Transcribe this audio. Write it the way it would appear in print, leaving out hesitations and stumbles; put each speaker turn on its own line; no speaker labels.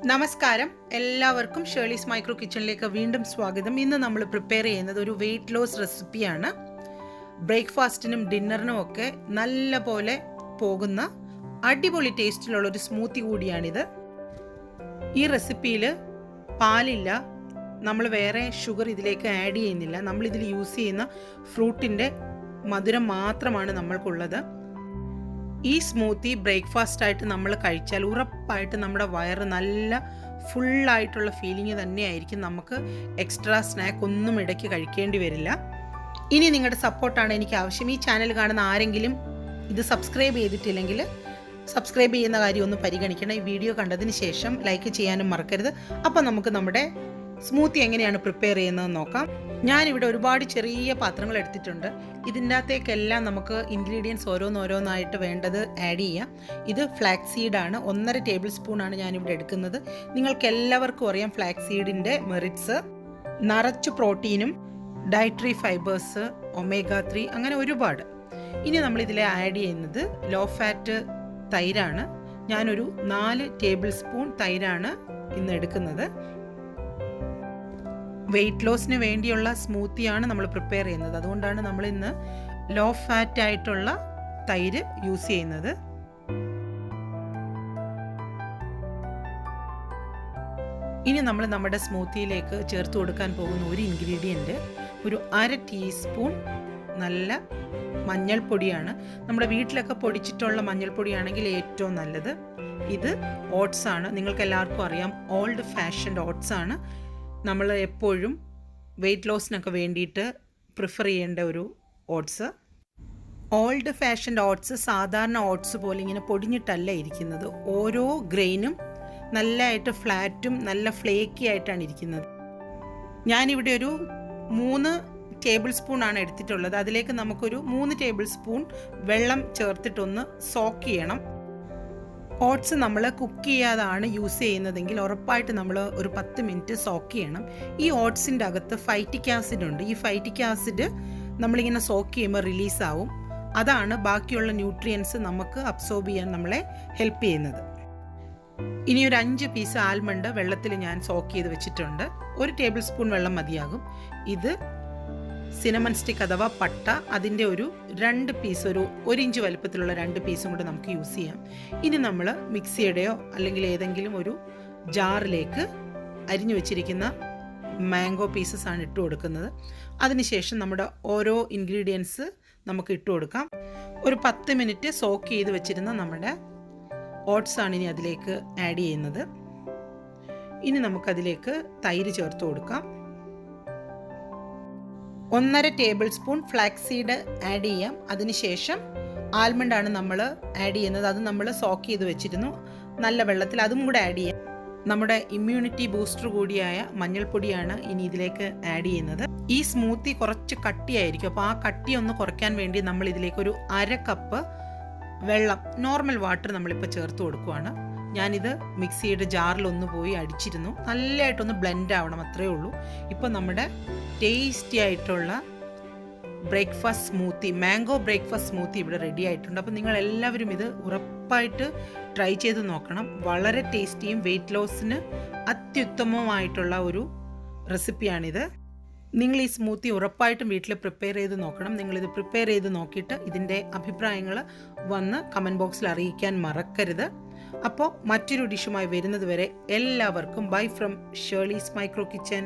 നമസ്കാരം, എല്ലാവർക്കും Shirley's micro കിച്ചണിലേക്ക് വീണ്ടും സ്വാഗതം. ഇന്ന് നമ്മൾ പ്രിപ്പയർ ചെയ്യുന്നത് ഒരു വെയിറ്റ് ലോസ് റെസിപ്പിയാണ്. ബ്രേക്ക്ഫാസ്റ്റിനും ഡിന്നറിനും ഒക്കെ നല്ല പോലെ പോകുന്ന അടിപൊളി ടേസ്റ്റിലുള്ള ഒരു സ്മൂത്തി കൂടിയാണിത്. ഈ റെസിപ്പിയിൽ പാലില്ല, നമ്മൾ വേറെ ഷുഗർ ഇതിലേക്ക് ആഡ് ചെയ്യുന്നില്ല. നമ്മളിതിൽ യൂസ് ചെയ്യുന്ന ഫ്രൂട്ടിൻ്റെ മധുരം മാത്രമാണ് നമ്മൾക്കുള്ളത്. ഈ സ്മൂത്തി ബ്രേക്ക്ഫാസ്റ്റായിട്ട് നമ്മൾ കഴിച്ചാൽ ഉറപ്പായിട്ട് നമ്മുടെ വയറ് നല്ല ഫുള്ളായിട്ടുള്ള ഫീലിംഗ് തന്നെയായിരിക്കും. നമുക്ക് എക്സ്ട്രാ സ്നാക്ക് ഒന്നും ഇടയ്ക്ക് കഴിക്കേണ്ടി വരില്ല. ഇനി നിങ്ങളുടെ സപ്പോർട്ടാണ് എനിക്ക് ആവശ്യം. ഈ ചാനൽ കാണുന്ന ആരെങ്കിലും ഇത് സബ്സ്ക്രൈബ് ചെയ്തിട്ടില്ലെങ്കിൽ സബ്സ്ക്രൈബ് ചെയ്യുന്ന കാര്യം ഒന്ന് പരിഗണിക്കണം. ഈ വീഡിയോ കണ്ടതിന് ശേഷം ലൈക്ക് ചെയ്യാനും മറക്കരുത്. അപ്പോൾ നമുക്ക് നമ്മുടെ സ്മൂത്തി എങ്ങനെയാണ് പ്രിപ്പയർ ചെയ്യുന്നതെന്ന് നോക്കാം. ഞാനിവിടെ ഒരുപാട് ചെറിയ പാത്രങ്ങൾ എടുത്തിട്ടുണ്ട്. ഇതിൻ്റെ അകത്തേക്കെല്ലാം നമുക്ക് ഇൻഗ്രീഡിയൻസ് ഓരോന്നോരോന്നായിട്ട് വേണ്ടത് ആഡ് ചെയ്യാം. ഇത് ഫ്ലാക്സ് സീഡാണ്. 1.5 ടേബിൾ സ്പൂണാണ് ഞാനിവിടെ എടുക്കുന്നത്. നിങ്ങൾക്ക് എല്ലാവർക്കും അറിയാം ഫ്ലാക്സ് സീഡിൻ്റെ മെറിറ്റ്സ്. നിറച്ച് പ്രോട്ടീനും ഡയറ്ററി ഫൈബേഴ്സ്, ഒമേഗ 3 അങ്ങനെ ഒരുപാട്. ഇനി നമ്മളിതിൽ ആഡ് ചെയ്യുന്നത് ലോ ഫാറ്റ് തൈരാണ്. ഞാനൊരു 4 ടേബിൾ സ്പൂൺ തൈരാണ് ഇന്ന് എടുക്കുന്നത്. വെയിറ്റ് ലോസിന് വേണ്ടിയുള്ള സ്മൂത്തിയാണ് നമ്മൾ പ്രിപ്പയർ ചെയ്യുന്നത്. അതുകൊണ്ടാണ് നമ്മൾ ഇന്ന് ലോ ഫാറ്റ് ആയിട്ടുള്ള തൈര് യൂസ് ചെയ്യുന്നത്. ഇനി നമ്മൾ നമ്മുടെ സ്മൂത്തിയിലേക്ക് ചേർത്ത് കൊടുക്കാൻ പോകുന്ന ഒരു ഇൻഗ്രീഡിയൻറ്റ് ഒരു 1/2 ടീസ്പൂൺ നല്ല മഞ്ഞൾപ്പൊടിയാണ്. നമ്മുടെ വീട്ടിലൊക്കെ പൊടിച്ചിട്ടുള്ള മഞ്ഞൾപ്പൊടിയാണെങ്കിൽ ഏറ്റവും നല്ലത്. ഇത് ഓട്സ് ആണ്. നിങ്ങൾക്ക് എല്ലാവർക്കും അറിയാം, ഓൾഡ് ഫാഷൻഡ് ഓട്സ് ആണ് നമ്മൾ എപ്പോഴും വെയിറ്റ് ലോസിനൊക്കെ വേണ്ടിയിട്ട് പ്രിഫർ ചെയ്യേണ്ട ഒരു ഓട്സ്. ഓൾഡ് ഫാഷൻഡ് ഓട്സ് സാധാരണ ഓട്സ് പോലെ ഇങ്ങനെ പൊടിഞ്ഞിട്ടല്ല ഇരിക്കുന്നത്. ഓരോ ഗ്രെയിനും നല്ലതായിട്ട് ഫ്ലാറ്റും നല്ല ഫ്ലേക്കി ആയിട്ടാണ് ഇരിക്കുന്നത്. ഞാനിവിടെ ഒരു 3 ടേബിൾ സ്പൂണാണ് എടുത്തിട്ടുള്ളത്. അതിലേക്ക് നമുക്കൊരു 3 ടേബിൾ സ്പൂൺ വെള്ളം ചേർത്തിട്ടൊന്ന് സോക്ക് ചെയ്യണം. ഓട്സ് നമ്മൾ കുക്ക് ചെയ്യാതാണ് യൂസ് ചെയ്യുന്നതെങ്കിൽ ഉറപ്പായിട്ട് നമ്മൾ ഒരു 10 മിനിറ്റ് സോക്ക് ചെയ്യണം. ഈ ഓട്സിൻ്റെ അകത്ത് ഫൈറ്റിക് ആസിഡ് ഉണ്ട്. ഈ ഫൈറ്റിക് ആസിഡ് നമ്മളിങ്ങനെ സോക്ക് ചെയ്യുമ്പോൾ റിലീസാവും. അതാണ് ബാക്കിയുള്ള ന്യൂട്രിയൻസ് നമുക്ക് അബ്സോർബ് ചെയ്യാൻ നമ്മളെ ഹെൽപ്പ് ചെയ്യുന്നത്. ഇനി ഒരു 5 പീസ് ആൽമണ്ട് വെള്ളത്തിൽ ഞാൻ സോക്ക് ചെയ്ത് വെച്ചിട്ടുണ്ട്. 1 ടേബിൾ സ്പൂൺ വെള്ളം മതിയാകും. ഇത് സിനമൺ സ്റ്റിക്ക് അഥവാ പട്ട, അതിൻ്റെ ഒരു 2 പീസ്, ഒരു 1 ഇഞ്ച് വലുപ്പത്തിലുള്ള 2 പീസും കൂടെ നമുക്ക് യൂസ് ചെയ്യാം. ഇനി നമ്മൾ മിക്സിയുടെയോ അല്ലെങ്കിൽ ഏതെങ്കിലും ഒരു ജാറിലേക്ക് അരിഞ്ഞു വെച്ചിരിക്കുന്ന മാംഗോ പീസസ് ആണ് ഇട്ട് കൊടുക്കുന്നത്. അതിനുശേഷം നമ്മുടെ ഓരോ ഇൻഗ്രീഡിയൻസ് നമുക്ക് ഇട്ട് കൊടുക്കാം. ഒരു 10 മിനിറ്റ് സോക്ക് ചെയ്ത് വെച്ചിരുന്ന നമ്മുടെ ഓട്സ് ആണ് ഇനി അതിലേക്ക് ആഡ് ചെയ്യുന്നത്. ഇനി നമുക്കതിലേക്ക് തൈര് ചേർത്ത് കൊടുക്കാം. 1.5 table spoon flax seed add ചെയ്യാം. അതിനുശേഷം ആൽമണ്ടാണ് നമ്മൾ ആഡ് ചെയ്യുന്നത്. അത് നമ്മൾ സോക്ക് ചെയ്ത് വെച്ചിരുന്നു നല്ല വെള്ളത്തിൽ, അതും കൂടെ ആഡ് ചെയ്യാം. നമ്മുടെ ഇമ്മ്യൂണിറ്റി ബൂസ്റ്റർ കൂടിയായ മഞ്ഞൾപ്പൊടിയാണ് ഇനി ഇതിലേക്ക് ആഡ് ചെയ്യുന്നത്. ഈ സ്മൂത്തി കുറച്ച് കട്ടിയായിരിക്കും. അപ്പോൾ ആ കട്ടി ഒന്ന് കുറയ്ക്കാൻ വേണ്ടി നമ്മൾ ഇതിലേക്ക് ഒരു 1/2 കപ്പ് വെള്ളം, നോർമൽ വാട്ടർ നമ്മളിപ്പോൾ ചേർത്ത് കൊടുക്കുകയാണ്. ഞാനിത് മിക്സിയുടെ ജാറിലൊന്ന് പോയി അടിച്ചിരുന്നു. നല്ലതായിട്ടൊന്ന് ബ്ലെൻഡ് ആവണം, അത്രയേ ഉള്ളൂ. ഇപ്പോൾ നമ്മുടെ ടേസ്റ്റി ആയിട്ടുള്ള breakfast smoothie, mango breakfast smoothie ഇവിടെ റെഡി ആയിട്ടുണ്ട്. അപ്പോൾ നിങ്ങൾ എല്ലാവരും ഇത് ഉറപ്പായിട്ട് ട്രൈ ചെയ്ത് നോക്കണം. വളരെ ടേസ്റ്റിയും വെയിറ്റ് ലോസിന് അത്യുത്തമമായിട്ടുള്ള ഒരു റെസിപ്പിയാണിത്. നിങ്ങൾ ഈ സ്മൂത്തി ഉറപ്പായിട്ടും വീട്ടിൽ പ്രിപ്പയർ ചെയ്ത് നോക്കണം. നിങ്ങളിത് പ്രിപ്പയർ ചെയ്ത് നോക്കിയിട്ട് ഇതിൻ്റെ അഭിപ്രായങ്ങൾ വന്ന് കമൻറ്റ് ബോക്സിൽ അറിയിക്കാൻ മറക്കരുത്. അപ്പോൾ മറ്റൊരു ഡിഷുമായി വരുന്നത് വരെ എല്ലാവർക്കും bye from Shirley's micro kitchen.